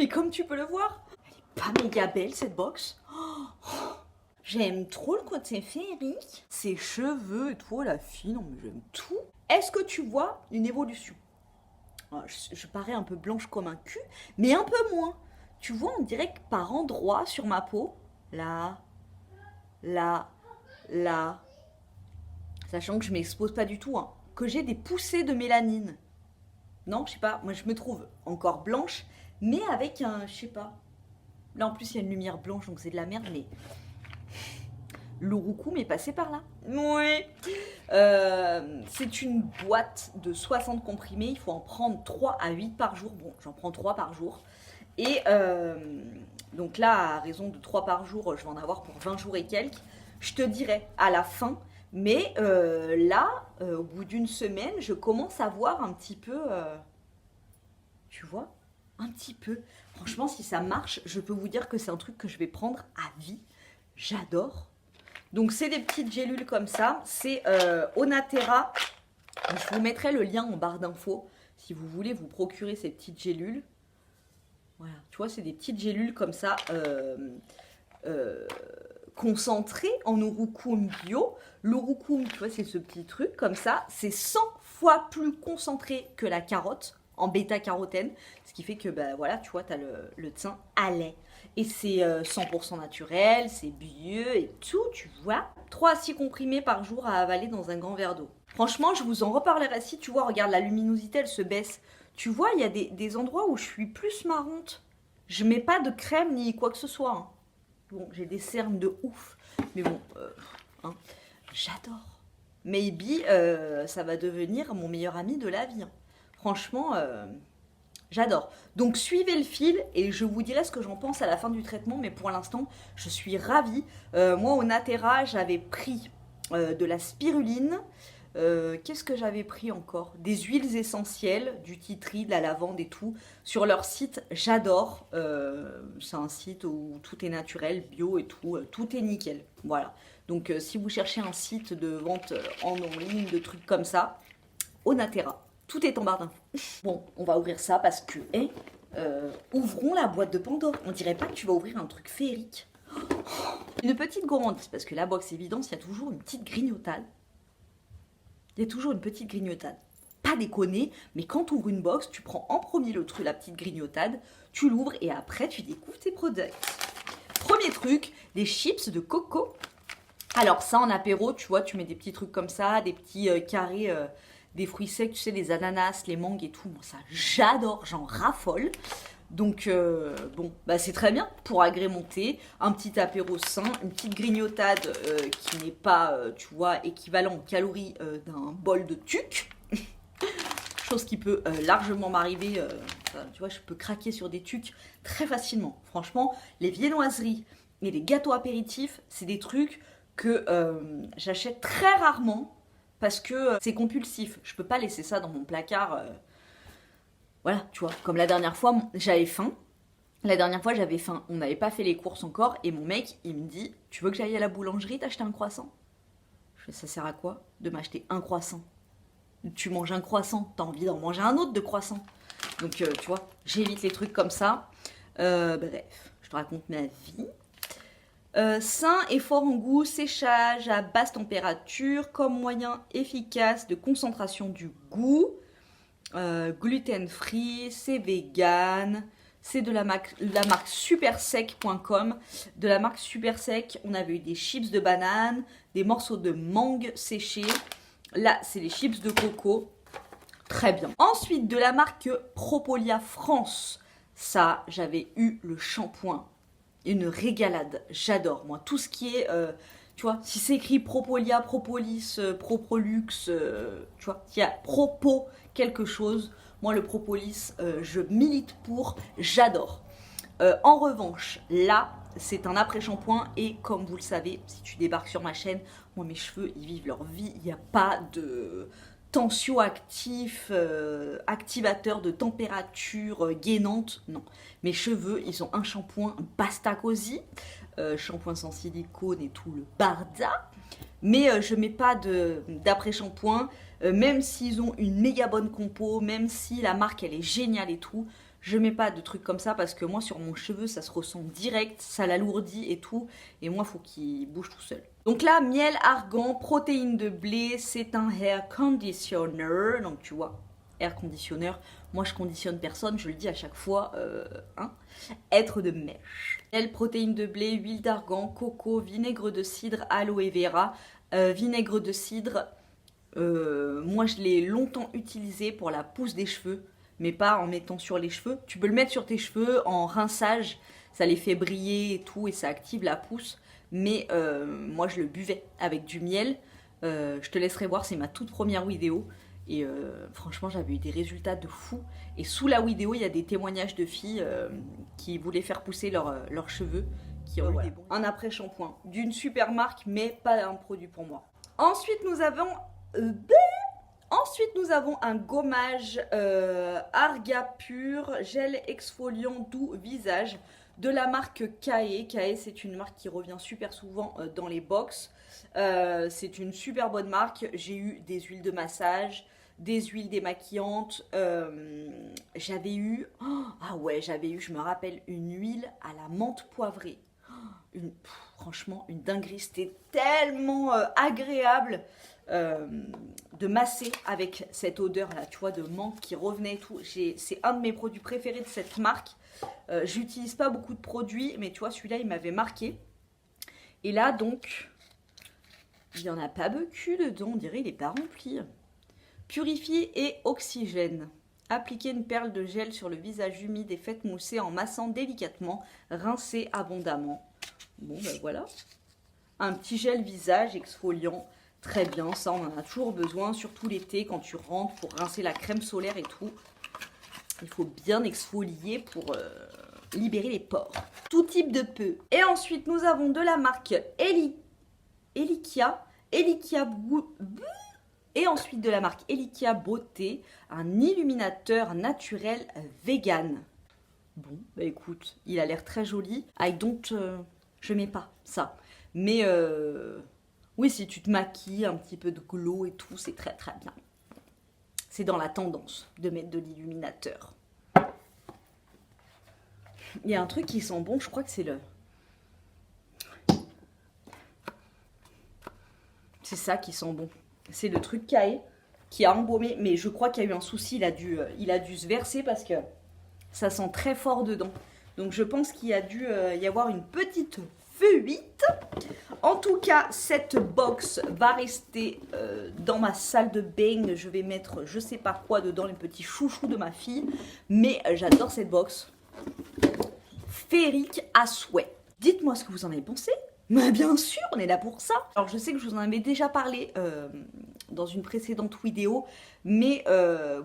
Mais comme tu peux le voir, elle est pas méga belle cette box. J'aime trop le côté féerique. Ses cheveux et tout, la fille, non mais j'aime tout. Est-ce que tu vois une évolution? Je parais un peu blanche comme un cul, mais un peu moins. Tu vois, on dirait que par endroits sur ma peau, là, là, là, sachant que je m'expose pas du tout, hein, que j'ai des poussées de mélanine. Non, je sais pas, moi je me trouve encore blanche, mais avec un, je sais pas. Là en plus il y a une lumière blanche, donc c'est de la merde, mais l'Urucum est passé par là. Oui. C'est une boîte de 60 comprimés, il faut en prendre 3 à 8 par jour. Bon, j'en prends 3 par jour. Et donc là, à raison de 3 par jour, je vais en avoir pour 20 jours et quelques. Je te dirai à la fin. Mais là, au bout d'une semaine, je commence à voir un petit peu... tu vois? Un petit peu. Franchement, si ça marche, je peux vous dire que c'est un truc que je vais prendre à vie. J'adore. Donc c'est des petites gélules comme ça. C'est Onaterra. Je vous mettrai le lien en barre d'infos si vous voulez vous procurer ces petites gélules. Voilà, tu vois, c'est des petites gélules comme ça, concentrées en Urucum bio. L'Urucum, tu vois, c'est ce petit truc comme ça. C'est 100 fois plus concentré que la carotte en bêta-carotène. Ce qui fait que, bah voilà, tu vois, tu as le teint à lait. Et c'est 100% naturel, c'est bio et tout, tu vois. 3 à 6 comprimés par jour à avaler dans un grand verre d'eau. Franchement, je vous en reparlerai si, tu vois, regarde, la luminosité, elle se baisse. Tu vois, il y a des endroits où je suis plus marronte. Je mets pas de crème ni quoi que ce soit. Hein. Bon, j'ai des cernes de ouf. Mais bon, hein, j'adore. Maybe, ça va devenir mon meilleur ami de la vie. Hein. Franchement, j'adore. Donc suivez le fil et je vous dirai ce que j'en pense à la fin du traitement. Mais pour l'instant, je suis ravie. Moi, au Natera, j'avais pris de la spiruline. Qu'est-ce que j'avais pris encore? Des huiles essentielles, du tea tree, de la lavande et tout. Sur leur site, j'adore. C'est un site où tout est naturel, bio et tout. Tout est nickel. Voilà. Donc si vous cherchez un site de vente en ligne, de trucs comme ça, Onaterra. Tout est en barre d'infos. Bon, on va ouvrir ça parce que, ouvrons la boîte de Pandore. On dirait pas que tu vas ouvrir un truc féerique. Une petite gourmandise, parce que la box évidence, il y a toujours une petite grignotade. Il y a toujours une petite grignotade. Pas déconner, mais quand tu ouvres une box, tu prends en premier le truc, la petite grignotade, tu l'ouvres et après tu découvres tes produits. Premier truc, des chips de coco. Alors ça en apéro, tu vois, tu mets des petits trucs comme ça, des petits carrés, des fruits secs, tu sais, les ananas, les mangues et tout. Moi ça j'adore, j'en raffole. Donc bon, bah c'est très bien pour agrémenter un petit apéro sain, une petite grignotade qui n'est pas, tu vois, équivalent en calories d'un bol de tuc. Chose qui peut largement m'arriver, tu vois, je peux craquer sur des tucs très facilement. Franchement, les viennoiseries et les gâteaux apéritifs, c'est des trucs que j'achète très rarement parce que c'est compulsif. Je peux pas laisser ça dans mon placard. Voilà, tu vois, comme la dernière fois, j'avais faim. La dernière fois, j'avais faim. On n'avait pas fait les courses encore. Et mon mec, il me dit, tu veux que j'aille à la boulangerie t'acheter un croissant? Je fais, ça sert à quoi de m'acheter un croissant? Tu manges un croissant, t'as envie d'en manger un autre de croissant. Donc, tu vois, j'évite les trucs comme ça. Bref, je te raconte ma vie. Sain et fort en goût, séchage à basse température, comme moyen efficace de concentration du goût. Gluten free, c'est vegan, c'est de la marque supersec.com. De la marque Supersec, on avait eu des chips de banane, des morceaux de mangue séchés. Là, c'est les chips de coco. Très bien. Ensuite, de la marque Propolia France. Ça, j'avais eu le shampoing. Une régalade. J'adore, moi. Tout ce qui est... tu vois, si c'est écrit Propolia, Propolis, Proprolux, tu vois, s'il y a Propo quelque chose, moi le Propolis, je milite pour, j'adore. En revanche, là, c'est un après-shampoing et comme vous le savez, si tu débarques sur ma chaîne, moi mes cheveux, ils vivent leur vie, il n'y a pas de tensioactif, activateur de température gainante, non. Mes cheveux, ils ont un shampoing Basta Cosy, shampoing sans silicone et tout le barda. Mais je mets pas d'après-shampoing, même s'ils ont une méga bonne compo, même si la marque elle est géniale et tout, Je mets pas de trucs comme ça parce que moi sur mon cheveu ça se ressent direct, ça l'alourdit et tout. Et moi faut qu'il bouge tout seul. Donc là, miel, argan, protéines de blé, c'est un hair conditioner. Donc tu vois, air conditioner. Moi je conditionne personne, je le dis à chaque fois. Être de mèche. Miel, protéines de blé, huile d'argan, coco, vinaigre de cidre, aloe vera. Vinaigre de cidre, moi je l'ai longtemps utilisé pour la pousse des cheveux. Mais pas en mettant sur les cheveux. Tu peux le mettre sur tes cheveux en rinçage, ça les fait briller et tout, et ça active la pousse. Mais moi, je le buvais avec du miel. Je te laisserai voir, c'est ma toute première vidéo. Et franchement, j'avais eu des résultats de fou. Et sous la vidéo, il y a des témoignages de filles qui voulaient faire pousser leurs cheveux, qui ont eu des bons. Un après-shampoing d'une super marque, mais pas un produit pour moi. Ensuite, nous avons... Ensuite, nous avons un gommage Arga Pur, gel exfoliant doux visage de la marque Kae. Kae, c'est une marque qui revient super souvent dans les box. C'est une super bonne marque. J'ai eu des huiles de massage, des huiles démaquillantes. J'avais eu, je me rappelle, une huile à la menthe poivrée. Franchement, une dinguerie. C'était tellement agréable. De masser avec cette odeur là, tu vois, de menthe qui revenait et tout. C'est un de mes produits préférés de cette marque. J'utilise pas beaucoup de produits, mais tu vois, celui-là il m'avait marqué. Et là donc, il y en a pas beaucoup dedans, on dirait il est pas rempli. Purifie et oxygène. Appliquez une perle de gel sur le visage humide et faites mousser en massant délicatement. Rincez abondamment. Bon ben voilà, un petit gel visage exfoliant. Très bien, ça on en a toujours besoin, surtout l'été quand tu rentres pour rincer la crème solaire et tout. Il faut bien exfolier pour libérer les pores. Tout type de peau. Et ensuite nous avons de la marque Elikia. Et ensuite de la marque Elikia Beauté, un illuminateur naturel vegan. Bon, bah écoute, il a l'air très joli. Je mets pas ça. Mais... oui, si tu te maquilles, un petit peu de glow et tout, c'est très très bien. C'est dans la tendance de mettre de l'illuminateur. Il y a un truc qui sent bon, je crois que c'est le... C'est ça qui sent bon. C'est le truc Kae qui a embaumé, mais je crois qu'il y a eu un souci, il a dû se verser parce que ça sent très fort dedans. Donc je pense qu'il y a dû y avoir une petite fuite. En tout cas, cette box va rester dans ma salle de bain. Je vais mettre je sais pas quoi dedans, les petits chouchous de ma fille. Mais j'adore cette box. Féerique à souhait. Dites-moi ce que vous en avez pensé. Mais bien sûr, on est là pour ça. Alors je sais que je vous en avais déjà parlé dans une précédente vidéo. Mais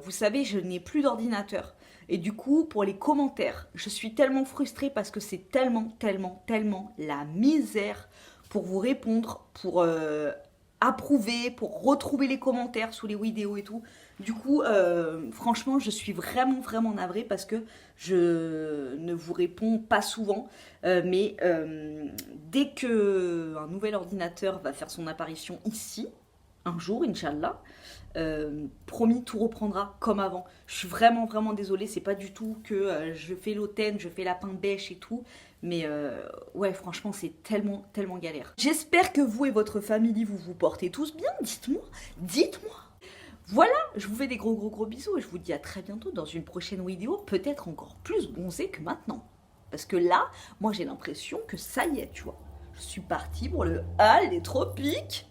vous savez, je n'ai plus d'ordinateur. Et du coup, pour les commentaires, je suis tellement frustrée parce que c'est tellement la misère pour vous répondre, pour approuver, pour retrouver les commentaires sous les vidéos et tout. Du coup, franchement, je suis vraiment navrée parce que je ne vous réponds pas souvent. Mais dès qu'un nouvel ordinateur va faire son apparition ici, un jour, Inch'Allah, promis, tout reprendra comme avant. Je suis vraiment désolée, c'est pas du tout que je fais l'hautaine, je fais la pain bêche et tout, mais ouais, franchement, c'est tellement galère. J'espère que vous et votre famille, vous vous portez tous bien, dites-moi. Voilà, je vous fais des gros bisous et je vous dis à très bientôt dans une prochaine vidéo, peut-être encore plus bronzée que maintenant. Parce que là, moi j'ai l'impression que ça y est, tu vois. Je suis partie pour le hall des tropiques.